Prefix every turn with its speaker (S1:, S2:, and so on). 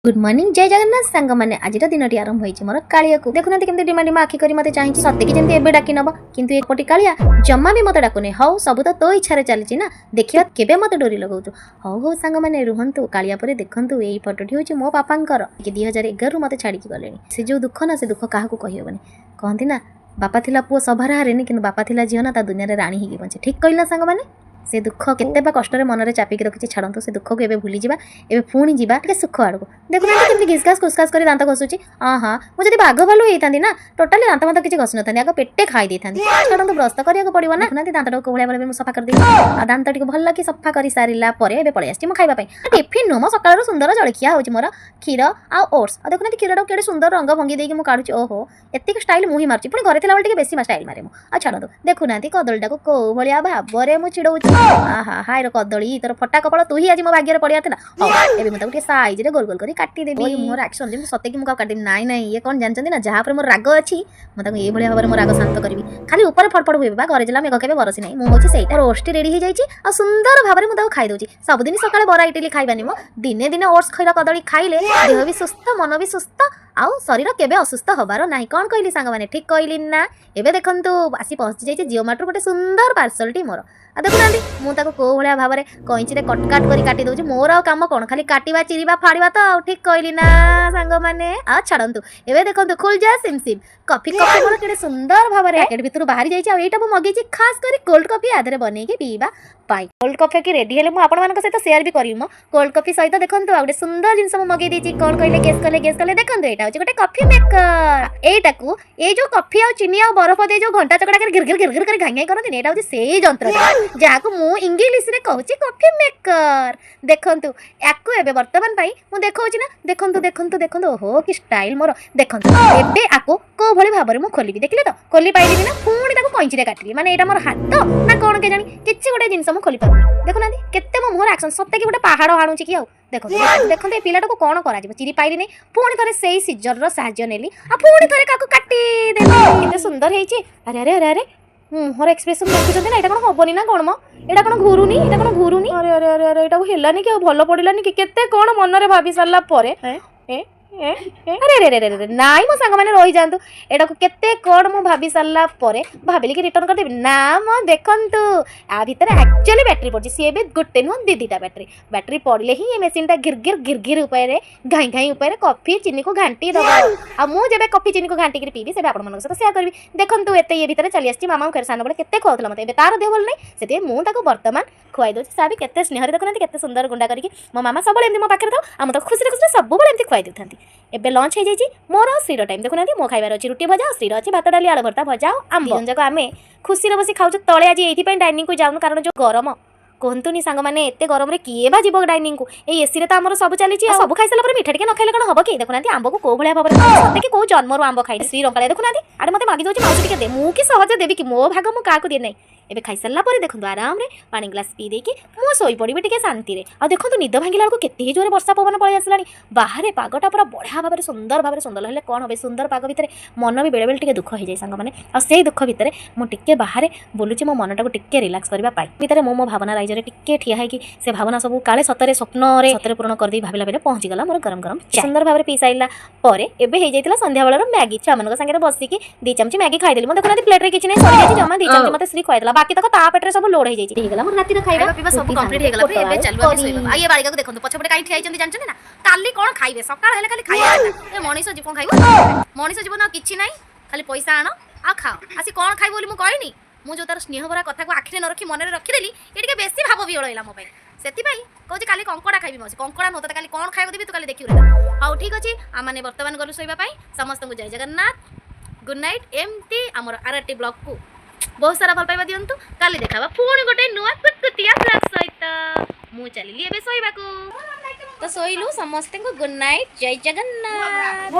S1: Good morning जय जगन्नाथ सांग मैंने आज दिन आरंभ होती मोर कालिया को देखुना केमती डिमांड मो आखि करी मते चाहिए सत्य कि जमी एवं डाक नब किंतु एक पटी कालिया जमा भी मत डाकुनी हौ सब तो इच्छा चलती ना देखिए केबे मत डोरी लगाऊ हौ हौ सांग मैंने रुहतु कालिया पर देखु यही फटोटी हूँ मो बापांकर 2011 मत छाड़ी गले से जो दुख ना से दुख क्या कहबनी कहती ना बापा थिला पुओ सभार हारेनी कि बापा थिला झील ना दुनिया राणी ही बचे ठीक कहला सांग मैंने से दुख केते कष्ट मन चापिक रखी छाड़ू से दुख को एवं भूली जा एवं पुणी जा सुख आड़ को देखुना केमती घिसघास खुसखास कर दांत घसुची हाँ मुझे बाघ भालू होता ना टोटाली दांत मत किसी घसु ना आगे पेटे खाई छाड़ू ब्रश तो करने पड़ो ना देखुना दांत को भाया भाई सफा कर दांत टी भल कि सफा कर सारा पलि आसी खावाई टिफिन नुह मो सकाल सुंदर जलखिया हो मोर क्षीर आ ओट्स देखुना क्षीर के सुंदर रंग भंगी देकी मुझे काढ़ुची ओहो एतिक स्टाइल मुझे मार्ची पुणी घर थी बेसी स्टाइल मारे मुझे छाड़ू देखुना कदलीटा को कौ भाया भाव में चिड़ौची आहा हाय कदली तोर फटा कपाल तू ही आज मो भाग्य पड़ा था मुझे साइज रे गोल गोल कर काटिदेवी मोर एक्शन जमी सत्य कि मुझे काटिदेवी नाई नाई ये कौन जानते ना जहाँ पर मोर राग अच्छी मुझे ये भाव में मोर राग शांत करी खाली ऊपर फटफट हुए घर जिला मेघ के बरसी ना मुझे से रोस्ट रेडी हो जाए सुंदर भाव में मुझे खाई दूसरी सबुदिन सकाଳେ बरा इडली खाइबानी मो दिने दिने ओट्स खैरा कदली खाइले देह भी सुस्थ मन भी सुस्थ आउ शरीर केबे असुस्थ हबार ना कौन कहली सांग मैंने ठीक कहली ना एबे देखंतु आसी पहुँची जाइए जिओ मार्ट गोटे सुंदर पार्सलटी मोर आ देखुना मुझे कौ भाया भाव में कईची कटकाट कर काटी दूसरी मोर आ कम कौन खाली काटिबा चिरिबा फाड़वा तो ठीक कहली ना सांग मैंने आ छाड़ू एवं देखो खुल जा सिम सिम कॉफी कॉफी मोर के सुंदर भाव में पैकेट भर बाहरी जाइए मगेची खास कर कोल्ड कॉफी आधे बनईकि पीवा पाई कोल्ड कॉफी की रेडी हेल्ले मुझे सहित सेयार भी करी मो कोल्ड कॉफी सहित देखो गोटे सुंदर जिनस मगे देती कौन कहले गेस कले देखो यहाँ हूँ गोटे कॉफी मेकर एटा को ये जो कॉफी आ चीनी आ बरफ दे जो घंटा चकड़ा कर गिर गिर कर घाई करते यहाँ हूँ से जंत्र जहाँ को मु इंग्लिश रे कहूँ कॉफी मेकर देखंतु याकू एबे वर्तमान पाई मु देखौची ना देखंतु देखंतु देखंतु ओहो कि स्टाइल मोर देखंतु एबे आको को भली भाव में मु खोलिबी देखले तो खोली पाइली ना पुणी ताको कैंची रे काटिबी माने एटा मोर हाथ ना कोन के जानी किछि गोटे जिंस मु खोली पाबी देखुना केते मो मोर एक्शन सत्ते कि गोटे पहाड़ हाणुची कि आउ देखंतु देखंतु ए पिलाटा को कोन करा जिवो चिरी पाइली नै पुणी थरे सेही सिजर रो सहाय्य नेली आ पुणी थरे काको काटी देली केते सुंदर हेइची अरे अरे अरे अरे मोर एक्सप्रेशन देखुछन्ती ना एटा कोन होबनी ना कोन मो एटा कोन घुरुनी अरे अरे अरे अरे एटा हेलानी कि भल पड़िलानी कि केते कोन मन रे भाबी सारला परे अरे अरे अरे अरे नाई मो सांग मैंने रही जातु एटा को केते कौन मु भाभी सारा पर भाविली कि रिटर्न करदेवी ना मो देखंतु आ भीतर एक्चुअली बैटरी पड़ी सी भी गोटे नुह दीटा बैटरी पड़े ही ये मशीन गिर गिर उपाय घाई घाई उपाय कॉफी चीनी को घाटी दब आ मुझे कॉफी चीनी को घाटी पीबी से आप सहित सेयार करी देखो एत ये भितर चली आसी मामा खेर सान बेले केते खुआला मत तार देह भल नहीं से मुझे बर्तमान खुआई दूसरी सा भी केते स्नेह देखुना केते सुंदर गुंडा करके मो मामा सब मो पाखे था आम तो खुशी खुशी सब एमती खुआई देता एबे लंच हो जाइए मोर श्रीर टाइम देखुना मो खाइबार अच्छी रुटी भजा श्रीर अच्छी भात डाली आलू भर्ता भजा आंब जाक आम खुशी बसी खाऊ तले आज ये डाइनिंग को जाऊँ कारण जो गरम कहतुनी सांग मैंने एत गरम में किए बा जीव डाइनिंग को ये एसी तो आम सब चली सब खाई सारा मिठा टे न खाइले कौन हम कि देखुना आंब को कौ भाया भाव में कि कौ जन्मर आंब खाई श्री रंगा देखुना आरे मत मागी दूसरी माउसी टे दे मुझे सहज देवी कि मो भाग मुझे क्या दिए ना एबे खाई सारा पर देखो आराम रे पानी ग्लास पी देकी मु सोई पड़ी टे शांति रे आ देखो निद भांगिला को केते जोरे वर्षा पवन पळि आसलानी बाहर पागटा पूरा बढ़िया भाव में सुंदर हेले कौन हम सुंदर पाग भितर मन भी बेले बेले टे दुख हो जाए सांग मैंने आ से दुख भितर मुझे बाहर बोलूँ मो मनटा को टिके रिलैक्स करबा पाई भितर मो भावना राइजरे टिके ठिया है कि से भावना सब काले सतरे स्वप्न रे सतरे पूर्ण कर दी भाविला बेले पहुंची गला मोर गरम गरम सुंदर भाव पी साइला परे एबे हे जाइतिला संध्या बेलर मैगी छुआ मन संगे बसिकी 2 चमची मैगी खाई देली मो देखुना प्लेट रे किछि नै सरी जाइछि जमा 2 चमची मते श्री खुआई देला बाकी तक ता पेट सब लोड हो जाइछि हे गला मोर राती रे खाइबा पीबा सब कंप्लीट हे गला एबे चलबा सोइबा आ ये बालिका को देखंतु पछे पटे काई ठिया आइछन्ती जानछन्ती ना काली कोन खाइबे सकाळ हेले खाली खाइबा ए मनीष जीवन खाइबो मनीष जीवन किछि नै खाली पैसा आनो आ खाओ आसी कोन खाइ बोली मु कहनी मु जो तार स्नेह भरा कथा को आखिरे न रखी मन रे रखी देली ए टिके बेसी भाव बिळइला मो पई सेति पई कहूँ काली कंकड़ा खाइबी मौसी कंकड़ा नुह तो काली कौन खाइब देवी तू काली देखियो हाँ ठीक अच्छे आम बर्तमान गलु शोइबा समस्त को जय जगन्नाथ गुड नाइट एमती आमर आरटी ब्लॉग को बहुत सारा भल पाइबा दियंतु काली देखाबा पुणी गोटे नुआ कुतकुतिया ब्लॉग सहित मु चलिली एबे सोइबा को तो सोइलु समस्त को गुड नाइट जय जगन्नाथ।